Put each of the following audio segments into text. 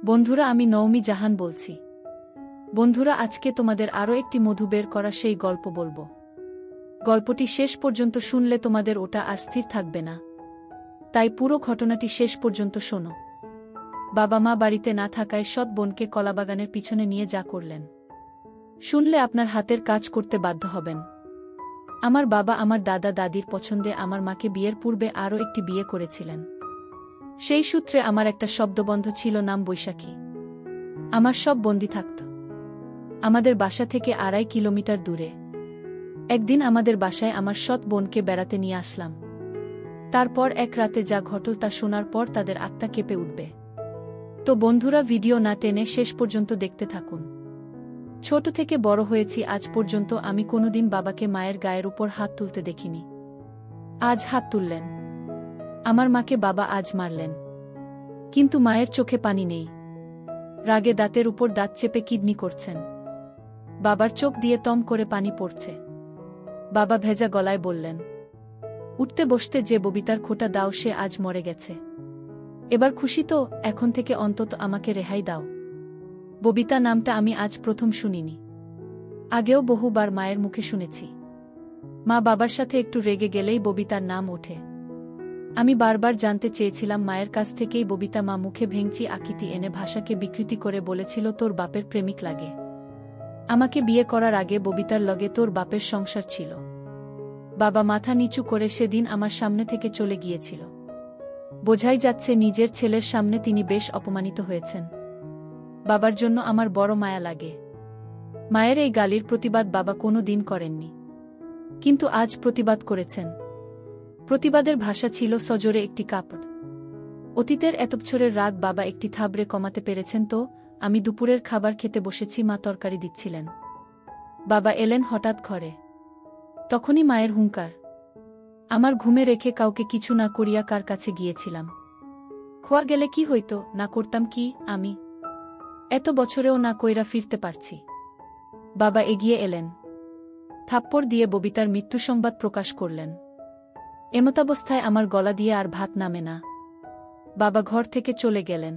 বন্ধুরা, আমি নওমি জাহান বলছি। বন্ধুরা, আজকে তোমাদের আরও একটি মধু বের করা সেই গল্প বলবো। গল্পটি শেষ পর্যন্ত শুনলে তোমাদের ওটা আর স্থির থাকবে না, তাই পুরো ঘটনাটি শেষ পর্যন্ত শোনো। বাবা মা বাড়িতে না থাকায় সৎ বোনকে কলাবাগানের পিছনে নিয়ে যা করলেন, শুনলে আপনার হাতের কাজ করতে বাধ্য হবেন। আমার বাবা আমার দাদা দাদির পছন্দে আমার মাকে বিয়ের পূর্বে আরও একটি বিয়ে করেছিলেন। সেই সূত্রে আমার একটা শব্দবন্ধ ছিল, নাম বৈশাখী। আমার সব বন্দি থাকত আমাদের বাসা থেকে 2.5 কিলোমিটার দূরে। একদিন আমাদের বাসায় আমার সৎ বোনকে বেড়াতে নিয়ে আসলাম। তারপর এক রাতে যা ঘটল তা শোনার পর তাদের আত্মা কেঁপে উঠবে। তো বন্ধুরা, ভিডিও না টেনে শেষ পর্যন্ত দেখতে থাকুন। ছোট থেকে বড় হয়েছি আজ পর্যন্ত আমি কোনোদিন বাবাকে মায়ের গায়ের উপর হাত তুলতে দেখিনি। আজ হাত তুললেন। আমার মাকে বাবা আজ মারলেন, কিন্তু মায়ের চোখে পানি নেই। রাগে দাঁতের উপর দাঁত চেপে কিডনি করছেন। বাবার চোখ দিয়ে তম করে পানি পড়ছে। বাবা ভেজা গলায় বললেন, উঠতে বসতে যে ববিতার খোঁটা দাও সে আজ মরে গেছে। এবার খুশি তো? এখন থেকে অন্তত আমাকে রেহাই দাও। ববিতা নামটা আমি আজ প্রথম শুনিনি, আগেও বহুবার মায়ের মুখে শুনেছি। মা বাবার সাথে একটু রেগে গেলেই ববিতার নাম ওঠে। আমি বারবার জানতে চেয়েছিলাম মায়ের কাছ থেকেই ববিতা মা মুখে ভেঙচি আকৃতি এনে ভাষাকে বিকৃতি করে বলেছিল, তোর বাপের প্রেমিক লাগে। আমাকে বিয়ে করার আগে ববিতার লগে তোর বাপের সংসার ছিল। বাবা মাথা নিচু করে সেদিন আমার সামনে থেকে চলে গিয়েছিল। বোঝাই যাচ্ছে নিজের ছেলের সামনে তিনি বেশ অপমানিত হয়েছেন। বাবার জন্য আমার বড় মায়া লাগে। মায়ের এই গালির প্রতিবাদ বাবা কোনো দিন করেননি, কিন্তু আজ প্রতিবাদ করেছেন। প্রতিবাদের ভাষা ছিল সজোরে একটি কাপড়। অতীতের এত বছরের রাগ বাবা একটি থাবড়ে কমাতে পেরেছেন। তো আমি দুপুরের খাবার খেতে বসেছি, মা তরকারি দিচ্ছিলেন। বাবা এলেন হঠাৎ ঘরে। তখনই মায়ের হুঙ্কার। আমার ঘুমে রেখে কাউকে কিছু না করিয়া কার কাছে গিয়েছিলাম। খোয়া গেলে কি হইতো, না করতাম কি আমি? এত বছরেও না কইরা ফিরতে পারছি। বাবা এগিয়ে এলেন, থাপ্পড় দিয়ে ববিতার মৃত্যু সংবাদ প্রকাশ করলেন। এমতাবস্থায় আমার গলা দিয়ে আর ভাত নামে না। বাবা ঘর থেকে চলে গেলেন।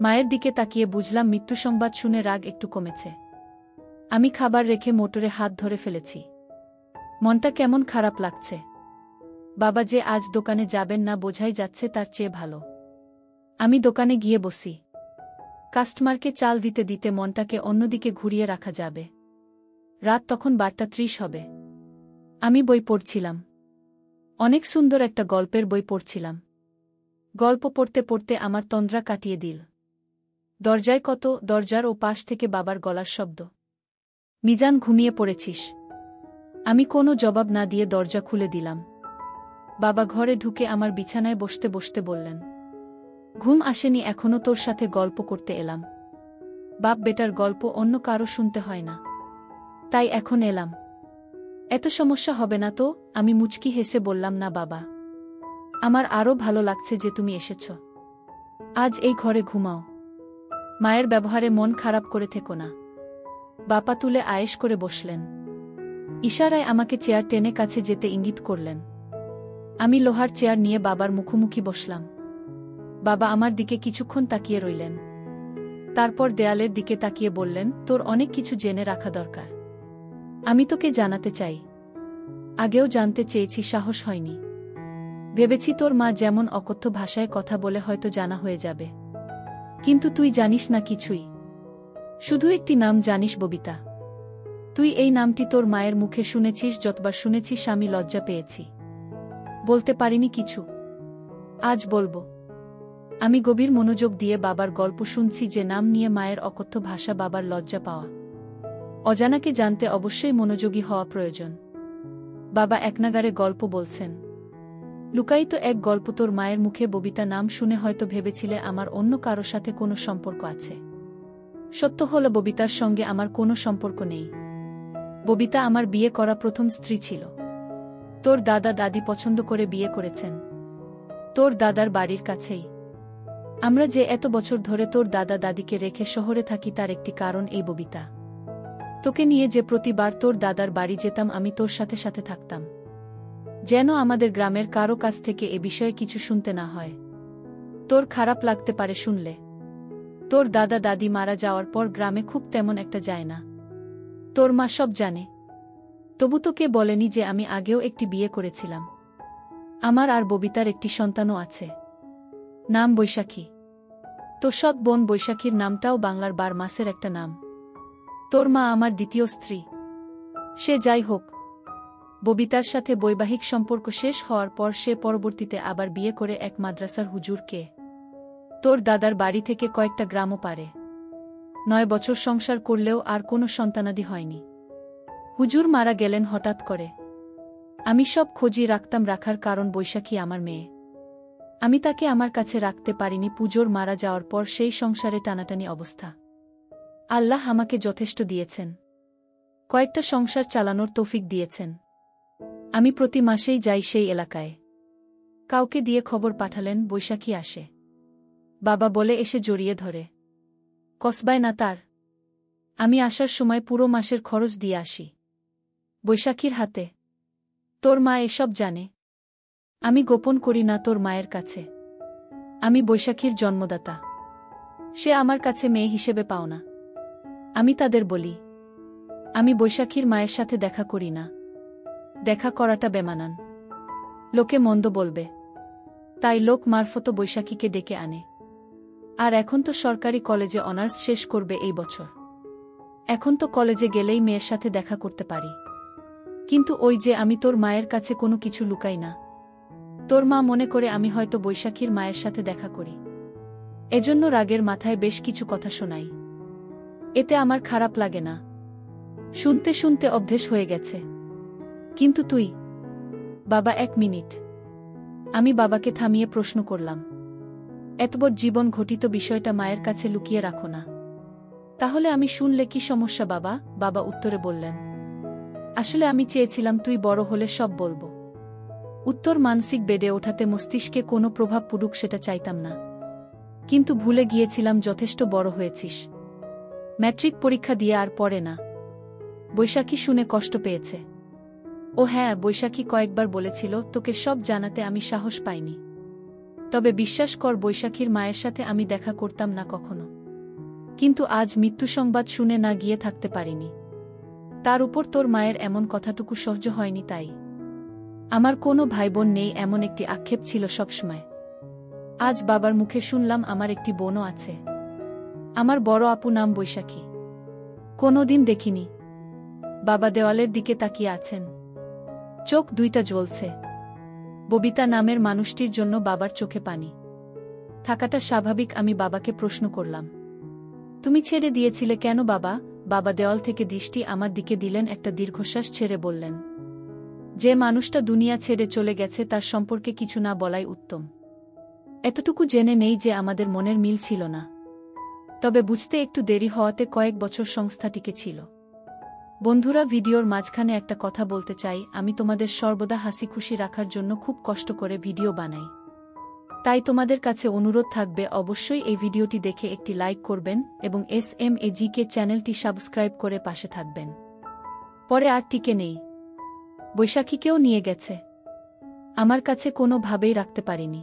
মায়ের দিকে তাকিয়ে বুঝলাম মৃত্যু সংবাদ শুনে রাগ একটু কমেছে। আমি খাবার রেখে মোটরে হাত ধরে ফেলেছি। মনটা কেমন খারাপ লাগছে। বাবা যে আজ দোকানে যাবেন না বোঝাই যাচ্ছে তার চেয়ে ভালো আমি দোকানে গিয়ে বসি। কাস্টমারকে চাল দিতে দিতে মনটাকে অন্যদিকে ঘুরিয়ে রাখা যাবে। রাত তখন 12:30 হবে। আমি বই পড়ছিলাম। অনেক সুন্দর একটা গল্পের বই পড়ছিলাম। গল্প পড়তে পড়তে আমার তন্দ্রা কাটিয়ে দিল। দরজায় কত, দরজার ও পাশ থেকে বাবার গলার শব্দ। মিজান, ঘুমিয়ে পড়েছিস? আমি কোনো জবাব না দিয়ে দরজা খুলে দিলাম। বাবা ঘরে ঢুকে আমার বিছানায় বসতে বসতে বললেন, ঘুম আসেনি এখনো, তোর সাথে গল্প করতে এলাম। বাপ বেটার গল্প অন্য কারো শুনতে হয় না, তাই এখন এলাম। এত সমস্যা হবে না তো? আমি মুচকি হেসে বললাম, না বাবা, আমার আরও ভালো লাগছে যে তুমি এসেছ। আজ এই ঘরে ঘুমাও। মায়ের ব্যবহারে মন খারাপ করে থেকো না। বাপা তুলে আয়েশ করে বসলেন। ইশারায় আমাকে চেয়ার টেনে কাছে যেতে ইঙ্গিত করলেন। আমি লোহার চেয়ার নিয়ে বাবার মুখোমুখি বসলাম। বাবা আমার দিকে কিছুক্ষণ তাকিয়ে রইলেন। তারপর দেয়ালের দিকে তাকিয়ে বললেন, তোর অনেক কিছু জেনে রাখা দরকার। আমি তোকে জানাতে চাই। আগেও জানতে চেয়েছি, সাহস হয়নি। ভেবেছি তোর মা যেমন অকথ্য ভাষায় কথা বলে হয়তো জানা হয়ে যাবে, কিন্তু তুই জানিস না কিছুই। শুধু একটি নাম জানিস, ববিতা। তুই এই নামটি তোর মায়ের মুখে শুনেছিস। যতবার শুনেছিস আমি লজ্জা পেয়েছি, বলতে পারিনি কিছু। আজ বলবো। আমি গভীর মনোযোগ দিয়ে বাবার গল্প শুনছি, যে নাম নিয়ে মায়ের অকথ্য ভাষা, বাবার লজ্জা পাওয়া। অজানাকে জানতে অবশ্যই মনোযোগী হওয়া প্রয়োজন। বাবা একনাগারে গল্প বলছেন। লুকায়িত এক গল্প। তোর মায়ের মুখে ববিতা নাম শুনে হয়তো ভেবেছিলে আমার অন্য কারো সাথে কোনো সম্পর্ক আছে। সত্য হল, ববিতার সঙ্গে আমার কোনো সম্পর্ক নেই। ববিতা আমার বিয়ে করা প্রথম স্ত্রী ছিল। তোর দাদা দাদি পছন্দ করে বিয়ে করেছেন, তোর দাদার বাড়ির কাছেই। আমরা যে এত বছর ধরে তোর দাদা দাদিকে রেখে শহরে থাকি তার একটি কারণ এই ববিতা। তোকে নিয়ে যে প্রতিবার তোর দাদার বাড়ি যেতাম আমি তোর সাথে সাথে থাকতাম, যেন আমাদের গ্রামের কারো কাছ থেকে এ বিষয়ে কিছু শুনতে না হয়। তোর খারাপ লাগতে পারে শুনলে, তোর দাদা দাদি মারা যাওয়ার পর গ্রামে খুব তেমন একটা যায় না। তোর মা সব জানে। তবু তোকে বলেনি যে আমি আগেও একটি বিয়ে করেছিলাম। আমার আর ববিতার একটি সন্তানও আছে। নাম বৈশাখী। তোর সৎ বোন বৈশাখীর নামটাও বাংলার 12 মাসের একটা নাম। তোর মা আমার দ্বিতীয় স্ত্রী। সে যাই হোক, ববিতার সাথে বৈবাহিক সম্পর্ক শেষ হওয়ার পর সে পরবর্তীতে আবার বিয়ে করে এক মাদ্রাসার হুজুরকে। তোর দাদার বাড়ি থেকে কয়েকটা গ্রামও পারে। 9 বছর সংসার করলেও আর কোনো সন্তানাদি হয়নি। হুজুর মারা গেলেন হঠাৎ করে। আমি সব খোঁজই রাখতাম, রাখার কারণ বৈশাখী আমার মেয়ে। আমি তাকে আমার কাছে রাখতে পারিনি। পুজোর মারা যাওয়ার পর সেই সংসারে টানাটানি অবস্থা। আল্লাহ আমাকে যথেষ্ট দিয়েছেন, কয়েকটা সংসার চালানোর তৌফিক দিয়েছেন। আমি প্রতি মাসেই যাই সেই এলাকায়। কাউকে দিয়ে খবর পাঠালেন বৈশাখী আসে। বাবা বলে এসে জড়িয়ে ধরে। কসবায় না তার। আমি আসার সময় পুরো মাসের খরচ দিয়ে আসি বৈশাখীর হাতে। তোর মা এসব জানে। আমি গোপন করি না তোর মায়ের কাছে। আমি বৈশাখীর জন্মদাতা। সে আমার কাছে মেয়ে হিসেবে পাও না। আমি তাদের বলি, আমি বৈশাখীর মায়ের সাথে দেখা করি না। দেখা করাটা বেমানান। লোকে মন্দ বলবে। তাই লোক মারফত বৈশাখীকে ডেকে আনে। আর এখন তো সরকারি কলেজে অনার্স শেষ করবে এই বছর। এখন তো কলেজে গেলেই মেয়ের সাথে দেখা করতে পারি। কিন্তু ওই যে আমি তোর মায়ের কাছে কোনো কিছু লুকাই না। তোর মা মনে করে আমি হয়তো বৈশাখীর মায়ের সাথে দেখা করি। এজন্য রাগের মাথায় বেশ কিছু কথা শোনাই। এতে আমার খারাপ লাগে না। শুনতে শুনতে অভ্যেস হয়ে গেছে। কিন্তু তুই? বাবা 1 মিনিট। আমি বাবাকে থামিয়ে প্রশ্ন করলাম, এতবড় জীবন ঘটিত বিষয়টা মায়ের কাছে লুকিয়ে রাখো না। তাহলে আমি শুনলে কি সমস্যা বাবা? বাবা উত্তরে বললেন, আসলে আমি চেয়েছিলাম তুই বড় হলে সব বলবো। উত্তর মানসিক বেড়ে ওঠাতে মস্তিষ্কে কোনো প্রভাব পড়ুক সেটা চাইতাম না। কিন্তু ভুলে গিয়েছিলাম যথেষ্ট বড় হয়েছিস। ম্যাট্রিক পরীক্ষা দিয়ে আর পড়ে না। বৈশাখী শুনে কষ্ট পেয়েছে। ও হ্যাঁ, বৈশাখী কয়েকবার বলেছিল তোকে সব জানাতে, আমি সাহস পাইনি। তবে বিশ্বাস কর, বৈশাখীর মায়ের সাথে আমি দেখা করতাম না কখনো। কিন্তু আজ মৃত্যু সংবাদ শুনে না গিয়ে থাকতে পারিনি। তার উপর তোর মায়ের এমন কথাটুকু সহ্য হয়নি। তাই আমার কোনো ভাইবোন নেই এমন একটি আক্ষেপ ছিল সবসময়। আজ বাবার মুখে শুনলাম আমার একটি বোনও আছে। আমার বড় আপু নাম বৈশাখী। কোনোদিন দেখিনি। বাবা দেওয়ালের দিকে তাকিয়ে আছেন। চোখ দুইটা জ্বলছে। ববিতা নামের মানুষটির জন্য বাবার চোখে পানি থাকাটা স্বাভাবিক। আমি বাবাকে প্রশ্ন করলাম, তুমি ছেড়ে দিয়েছিলে কেন বাবা? বাবা দেওয়াল থেকে দৃষ্টি আমার দিকে দিলেন, একটা দীর্ঘশ্বাস ছেড়ে বললেন, যে মানুষটা দুনিয়া ছেড়ে চলে গেছে তার সম্পর্কে কিছু না বলাই উত্তম। এতটুকু জেনে নেই যে আমাদের মনের মিল ছিল না। তবে বুঝতে একটু দেরি হওয়াতে কয়েক বছর সংস্থাটিকে ছিল। বন্ধুরা, ভিডিওর মাঝখানে একটা কথা বলতে চাই। আমি তোমাদের সর্বদা হাসি খুশি রাখার জন্য খুব কষ্ট করে ভিডিও বানাই। তাই তোমাদের কাছে অনুরোধ থাকবে, অবশ্যই এই ভিডিওটি দেখে একটি লাইক করবেন এবং SMAGK চ্যানেলটি সাবস্ক্রাইব করে পাশে থাকবেন। পরে আর টিকে নেই। বৈশাখীকেও নিয়ে গেছে। আমার কাছে কোনোভাবেই রাখতে পারিনি।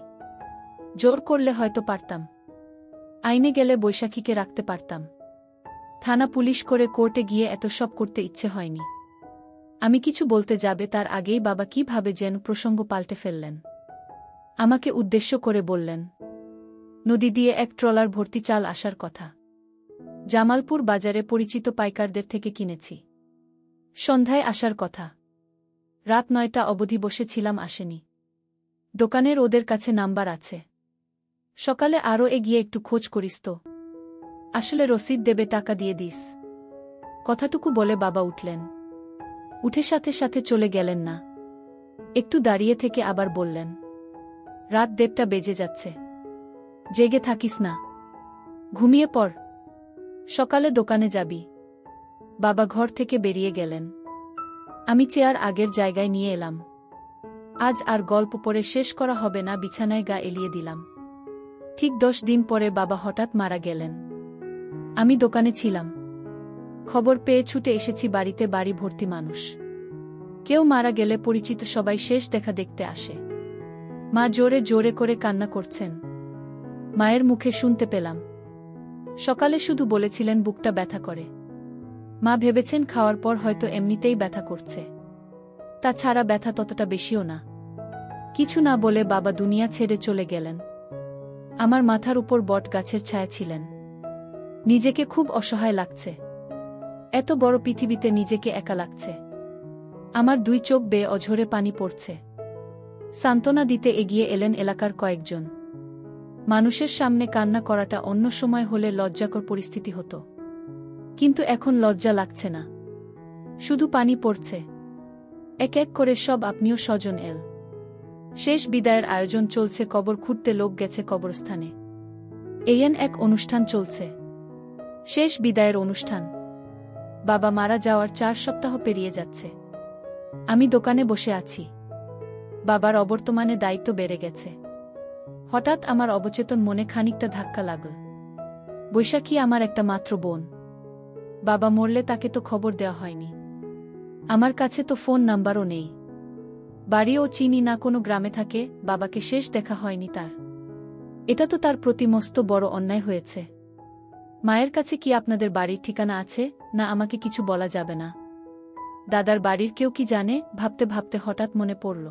জোর করলে হয়তো পারতাম। আইনে গেলে বৈশাখীকে রাখতে পারতাম। থানা পুলিশ করে কোর্টে গিয়ে এত সব করতে ইচ্ছে হয়নি। আমি কিছু বলতে যাবে তার আগেই বাবা কিভাবে যেন প্রসঙ্গ পাল্টে ফেললেন। আমাকে উদ্দেশ্য করে বললেন, নদী দিয়ে এক ট্রলার ভর্তি চাল আসার কথা। জামালপুর বাজারে পরিচিত পাইকারদের থেকে কিনেছি। সন্ধ্যায় আসার কথা। রাত 9টা অবধি বসেছিলাম, আসেনি। দোকানের ওদের কাছে নাম্বার আছে। সকালে আরও এগিয়ে একটু খোঁজ করিস তো। আসলে রসিদ দেবে, টাকা দিয়ে দিস। কথাটুকু বলে বাবা উঠলেন। উঠে সাথে সাথে চলে গেলেন না। একটু দাঁড়িয়ে থেকে আবার বললেন, রাত 1:30 বেজে যাচ্ছে। জেগে থাকিস না, ঘুমিয়ে পড়। সকালে দোকানে যাবি। বাবা ঘর থেকে বেরিয়ে গেলেন। আমি চেয়ার আগের জায়গায় নিয়ে এলাম। আজ আর গল্প পড়ে শেষ করা হবে না, বিছানায় গা এলিয়ে দিলাম। ঠিক 10 দিন পরে বাবা হঠাৎ মারা গেলেন। আমি দোকানে ছিলাম। খবর পেয়ে ছুটে এসেছি বাড়িতে। বাড়ি ভর্তি মানুষ। কেউ মারা গেলে পরিচিত সবাই শেষ দেখা দেখতে আসে। মা জোরে জোরে করে কান্না করছেন। মায়ের মুখে শুনতে পেলাম, সকালে শুধু বলেছিলেন বুকটা ব্যথা করে। মা ভেবেছেন খাওয়ার পর হয়তো এমনিতেই ব্যথা করছে। তাছাড়া ব্যথা ততটা বেশিও না। কিছু না বলে বাবা দুনিয়া ছেড়ে চলে গেলেন। আমার মাথার উপর বট গাছের ছায়া ছিলেন। নিজেকে খুব অসহায় লাগছে। এত বড় পৃথিবীতে নিজেকে একা লাগছে। আমার দুই চোখ বেয়ে অঝরে পানি পড়ছে। সান্ত্বনা দিতে এগিয়ে এলেন এলাকার কয়েকজন। মানুষের সামনে কান্না করাটা অন্য সময় হলে লজ্জাকর পরিস্থিতি হতো, কিন্তু এখন লজ্জা লাগছে না, শুধু পানি পড়ছে। এক এক করে সব আপনিও স্বজন এল। শেষ বিদায়ের আয়োজন চলছে, কবর খুঁড়তে লোক গেছে কবরস্থানে। এহেন এক অনুষ্ঠান চলছে, শেষ বিদায়ের অনুষ্ঠান। বাবা মারা যাওয়ার 4 সপ্তাহ পেরিয়ে যাচ্ছে। আমি দোকানে বসে আছি। বাবার অবর্তমানে দায়িত্ব বেড়ে গেছে। হঠাৎ আমার অবচেতন মনে খানিকটা ধাক্কা লাগল। বৈশাখী আমার একটা মাত্র বোন। বাবা মরলে তাকে তো খবর দেওয়া হয়নি। আমার কাছে তো ফোন নাম্বারও নেই। বাড়িও চিনি না, কোনো গ্রামে থাকে। বাবাকে শেষ দেখা হয়নি তার। এটা তো তার প্রতি মস্ত বড় অন্যায় হয়েছে। মায়ের কাছে কি আপনাদের বাড়ির ঠিকানা আছে? না, আমাকে কিছু বলা যাবে না। দাদার বাড়ির কেউ কি জানে? ভাবতে ভাবতে হঠাৎ মনে পড়ল,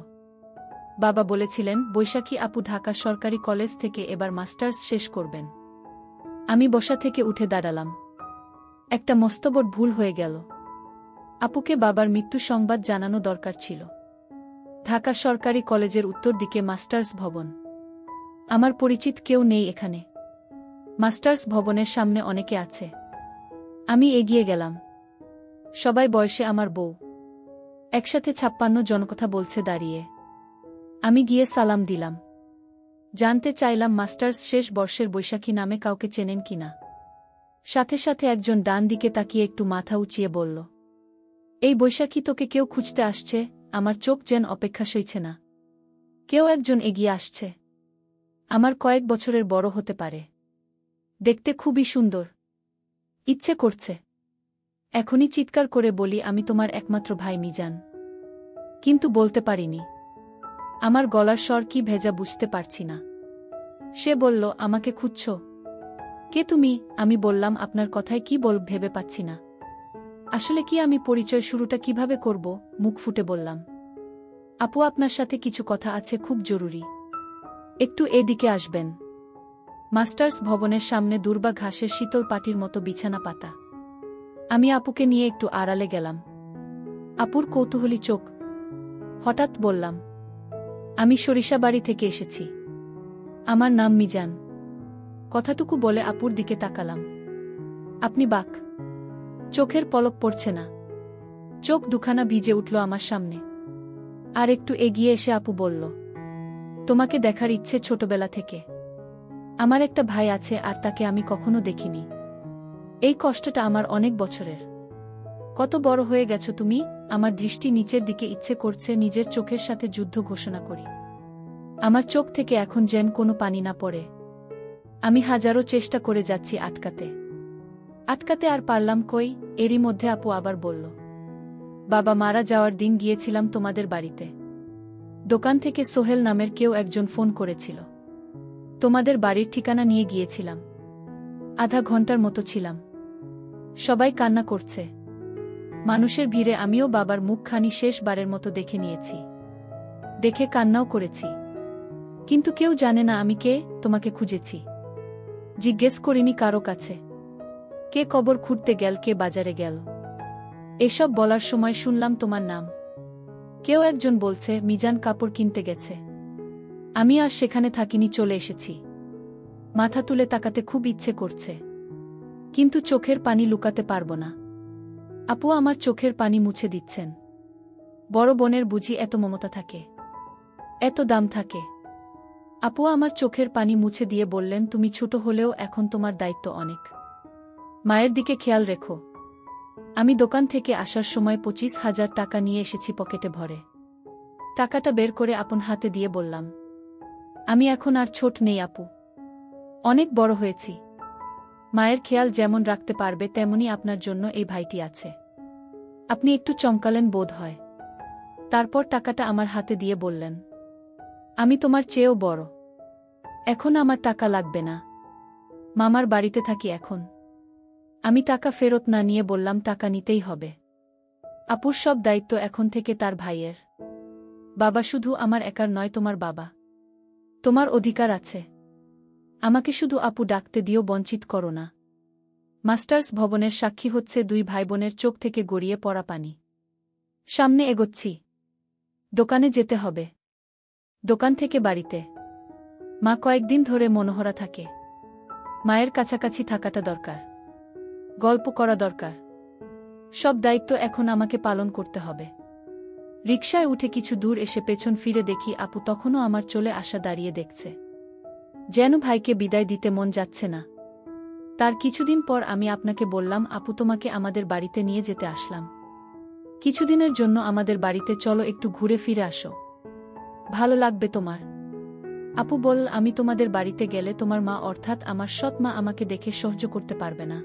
বাবা বলেছিলেন বৈশাখী আপু ঢাকা সরকারি কলেজ থেকে এবার মাস্টার্স শেষ করবেন। আমি বসা থেকে উঠে দাঁড়ালাম। একটা মস্তবড় ভুল হয়ে গেল। আপুকে বাবার মৃত্যু সংবাদ জানানো দরকার ছিল। ঢাকা সরকারি কলেজের উত্তর দিকে মাস্টার্স ভবন। আমার পরিচিত কেউ নেই এখানে। মাস্টার্স ভবনের সামনে অনেকে আছে। আমি এগিয়ে গেলাম। সবাই বয়সে আমার বউ। একসাথে 56 জন কথা বলছে দাঁড়িয়ে। আমি গিয়ে সালাম দিলাম। জানতে চাইলাম মাস্টার্স শেষ বর্ষের বৈশাখী নামে কাউকে চেনেন কিনা। সাথে সাথে একজন ডান দিকে তাকিয়ে একটু মাথা উঁচিয়ে বলল, এই বৈশাখী তোকে কেউ খুঁজতে আসছে। আমার চোখ যেন অপেক্ষা সইছে না। কেউ একজন এগিয়ে আসছে। আমার কয়েক বছরের বড় হতে পারে। দেখতে খুবই সুন্দর। ইচ্ছে করছে এখনই চিৎকার করে বলি, আমি তোমার একমাত্র ভাই মিজান। কিন্তু বলতে পারিনি। আমার গলার স্বর কি ভেজা বুঝতে পারছি না। সে বলল, আমাকে খুঁজছ? কে তুমি? আমি বললাম, আপনার কথায় কি ভেবে পাচ্ছি না। আসলে কি আমি পরিচয় শুরুটা কিভাবে করব? মুখ ফুটে বললাম, আপু আপনার সাথে কিছু কথা আছে, খুব জরুরি। একটু এদিকে আসবেন। মাস্টার্স ভবনের সামনে দুর্বা ঘাসের শীতল পাটির মতো বিছানা পাতা। আমি আপুকে নিয়ে একটু আড়ালে গেলাম। আপুর কৌতূহলী চোখ। হঠাৎ বললাম, আমি সরিষাবাড়ি থেকে এসেছি। আমার নাম মিজান। কথাটুকু বলে আপুর দিকে তাকালাম। আপনি বাক। চোখের পলক পড়ছে না। চোখ দুখানা ভিজে উঠল আমার সামনে। আর একটু এগিয়ে এসে আপু বলল, তোমাকে দেখার ইচ্ছে ছোটবেলা থেকে। আমার একটা ভাই আছে, আর তাকে আমি কখনো দেখিনি। এই কষ্টটা আমার অনেক বছরের। কত বড় হয়ে গেছো তুমি। আমার দৃষ্টি নিচের দিকে, ইচ্ছে করছে নিজের চোখের সাথে যুদ্ধ ঘোষণা করি। আমার চোখ থেকে এখন যেন কোনো পানি না পড়ে। আমি হাজারো চেষ্টা করে যাচ্ছি আটকাতে আর পারলাম কই। এরই মধ্যে আপু আবার বলল, বাবা মারা যাওয়ার দিন গিয়েছিলাম তোমাদের বাড়িতে। দোকান থেকে সোহেল নামের কেউ একজন ফোন করেছিল। তোমাদের বাড়ির ঠিকানা নিয়ে গিয়েছিলাম। আধা ঘন্টার মতো ছিলাম। সবাই কান্না করছে। মানুষের ভিড়ে আমিও বাবার মুখখানি শেষবারের মতো দেখে নিয়েছি। দেখে কান্নাও করেছি। কিন্তু কেউ জানে না আমি কে। তোমাকে খুঁজেছি। জিজ্ঞেস করিনি কারো কাছে। কে কবর খুঁড়তে গেল, কে বাজারে গেল। এসব বলার সময় শুনলাম তোমার নাম। কেউ একজন বলছে মিজান কাপড় কিনতে গেছে। আমি আর সেখানে থাকিনি, চলে এসেছি। মাথা তুলে তাকাতে খুব ইচ্ছে করছে, কিন্তু চোখের পানি লুকাতে পারব না। আপু আমার চোখের পানি মুছে দিচ্ছেন। বড় বোনের বুঝি এত মমতা থাকে, এত দাম থাকে। আপু আমার চোখের পানি মুছে দিয়ে বললেন, তুমি ছোট হলেও এখন তোমার দায়িত্ব অনেক। মায়ের দিকে খেয়াল রেখো। আমি দোকান থেকে আসার সময় 25,000 টাকা নিয়ে এসেছি পকেটে ভরে। টাকাটা বের করে আপন হাতে দিয়ে বললাম, আমি এখন আর ছোট নেই আপু, অনেক বড় হয়েছি। মায়ের খেয়াল যেমন রাখতে পারবে তেমনি আপনার জন্য এই ভাইটি আছে। আপনি একটু চমকালেন বোধ হয়। তারপর টাকাটা আমার হাতে দিয়ে বললেন, আমি তোমার চেয়েও বড়। এখন আমার টাকা লাগবে না। মামার বাড়িতে থাকি এখন। আমি টাকা ফেরত না নিয়ে বললাম টাকা নিতেই হবে। আপুর সব দায়িত্ব এখন থেকে তার ভাইয়ের। বাবা শুধু আমার একার নয়, তোমার বাবা। তোমার অধিকার আছে। আমাকে শুধু আপু ডাকতে দিও, বঞ্চিত করো না। মাস্টার্স ভবনের সাক্ষী হচ্ছে দুই ভাইবোনের চোখ থেকে গড়িয়ে পড়া পানি। সামনে এগোচ্ছি। দোকানে যেতে হবে। দোকান থেকে বাড়িতে। মা কয়েকদিন ধরে মনোহরা থাকে। মায়ের কাছাকাছি থাকাটা দরকার। গল্প করা দরকার। সব দায়িত্ব এখন আমাকে পালন করতে হবে। রিকশায় উঠে কিছু দূর এসে পেছন ফিরে দেখি আপু তখনও আমার চলে আসা দাঁড়িয়ে দেখছে। যেন ভাইকে বিদায় দিতে মন যাচ্ছে না। তার কিছুদিন পর আমি আপনাকে বললাম, আপু তোমাকে আমাদের বাড়িতে নিয়ে যেতে আসলাম। কিছুদিনের জন্য আমাদের বাড়িতে চলো, একটু ঘুরে ফিরে আসো। ভালো লাগবে তোমার। আপু বল, আমি তোমাদের বাড়িতে গেলে তোমার মা অর্থাৎ আমার সৎ মা আমাকে দেখে সহ্য করতে পারবে না।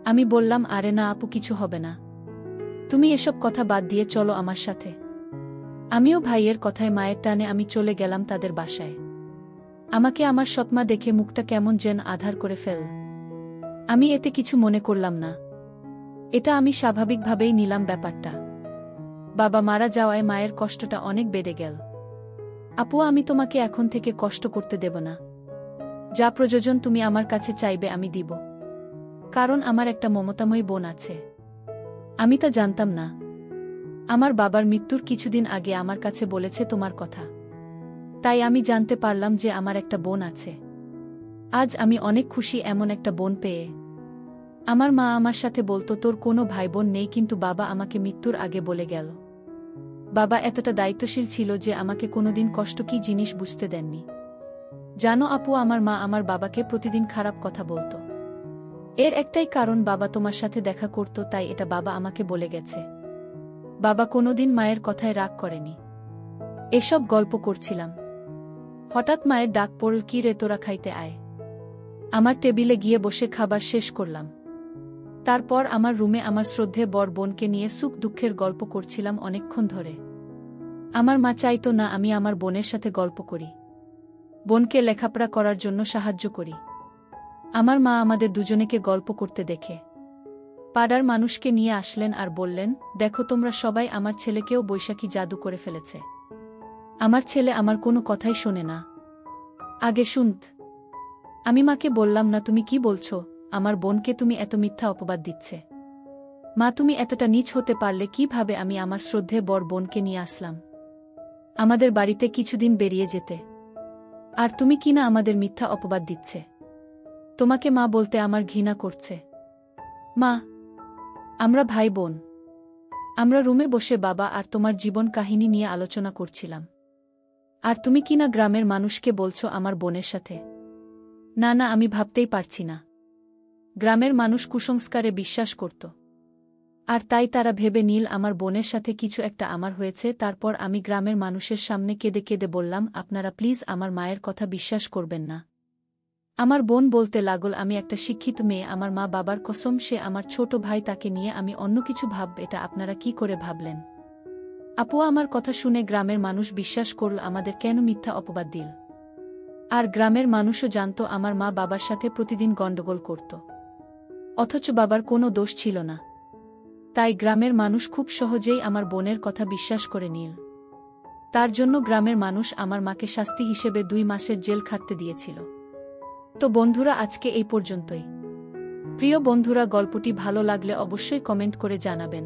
আমি বললাম, আরে না আপু, কিছু হবে না। তুমি এসব কথা বাদ দিয়ে চলো আমার সাথে। আমিও ভাইয়ের কথায় মায়ের টানে আমি চলে গেলাম তাদের বাসায়। আমাকে আমার সৎমা দেখে মুখটা কেমন যেন আধার করে ফেল। আমি এতে কিছু মনে করলাম না। এটা আমি স্বাভাবিকভাবেই নিলাম ব্যাপারটা। বাবা মারা যাওয়ায় মায়ের কষ্টটা অনেক বেড়ে গেল। আপু, আমি তোমাকে এখন থেকে কষ্ট করতে দেব না। যা প্রয়োজন তুমি আমার কাছে চাইবে আমি দিব। কারণ আমার একটা মমতাময়ী বোন আছে। আমি তা জানতাম না। আমার বাবার মৃত্যুর কিছুদিন আগে আমার কাছে বলেছে তোমার কথা। তাই আমি জানতে পারলাম যে আমার একটা বোন আছে। আজ আমি অনেক খুশি এমন একটা বোন পেয়ে। আমার মা আমার সাথে বলতো তোর কোনো ভাই বোন নেই, কিন্তু বাবা আমাকে মৃত্যুর আগে বলে গেল। বাবা এতটা দায়িত্বশীল ছিল যে আমাকে কোনোদিন কষ্ট কী জিনিস বুঝতে দেননি। জানো আপু, আমার মা আমার বাবাকে প্রতিদিন খারাপ কথা বলতো। এর একটাই কারণ, বাবা তোমার সাথে দেখা করত, তাই এটা বাবা আমাকে বলে গেছে। বাবা কোনোদিন মায়ের কথায় রাগ করেনি। এসব গল্প করছিলাম। হঠাৎ মায়ের ডাক পড়ল, কি রে তোরা খাইতে আয়। আমার টেবিলে গিয়ে বসে খাবার শেষ করলাম। তারপর আমার রুমে আমার শ্রদ্ধে বর বোনকে নিয়ে সুখ দুঃখের গল্প করছিলাম অনেকক্ষণ ধরে। আমার মা চাইতো না আমি আমার বোনের সাথে গল্প করি, বোনকে লেখাপড়া করার জন্য সাহায্য করি। আমার মা আমাদের দুজনেকে গল্প করতে দেখে পাড়ার মানুষকে নিয়ে আসলেন আর বললেন, দেখো তোমরা সবাই, আমার ছেলেকেও বৈশাখী জাদু করে ফেলেছে। আমার ছেলে আমার কোনো কথাই শোনে না। আগে শুনত। আমি মাকে বললাম, না তুমি কি বলছো, আমার বোনকে তুমি এত মিথ্যা অপবাদ দিচ্ছে। মা তুমি এতটা নীচ হতে পারলে কিভাবে? আমি আমার শ্রদ্ধে বর বোনকে নিয়ে আসলাম আমাদের বাড়িতে কিছুদিন বেরিয়ে যেতে, আর তুমি কিনা আমাদের মিথ্যা অপবাদ দিচ্ছে। তোমাকে মা বলতে আমার ঘৃণা করছে। মা, আমরা ভাই বোন। আমরা রুমে বসে বাবা আর তোমার জীবন কাহিনী নিয়ে আলোচনা করছিলাম, আর তুমি কিনা গ্রামের মানুষকে বলছো আমার বোনের সাথে। না না, আমি ভাবতেই পারছি না। গ্রামের মানুষ কুসংস্কারে বিশ্বাস করত, আর তাই তারা ভেবে নিল আমার বোনের সাথে কিছু একটা আমার হয়েছে। তারপর আমি গ্রামের মানুষের সামনে কেঁদে কেঁদে বললাম, আপনারা প্লিজ আমার মায়ের কথা বিশ্বাস করবেন না। আমার বোন বলতে লাগল, আমি একটা শিক্ষিত মেয়ে, আমার মা বাবার কসম সে আমার ছোট ভাই, তাকে নিয়ে আমি অন্য কিছু ভাবব। এটা আপনারা কি করে ভাবলেন? আপু, আমার কথা শুনে গ্রামের মানুষ বিশ্বাস করল, আমাদের কেন মিথ্যা অপবাদ দিল। আর গ্রামের মানুষও জানত আমার মা বাবার সাথে প্রতিদিন গণ্ডগোল করত, অথচ বাবার কোনো দোষ ছিল না। তাই গ্রামের মানুষ খুব সহজেই আমার বোনের কথা বিশ্বাস করে নিল। তার জন্য গ্রামের মানুষ আমার মাকে শাস্তি হিসেবে 2 মাসের জেল খাটতে দিয়েছিল। তো বন্ধুরা, আজকে এই পর্যন্তই। প্রিয় বন্ধুরা, গল্পটি ভালো লাগলে অবশ্যই কমেন্ট করে জানাবেন।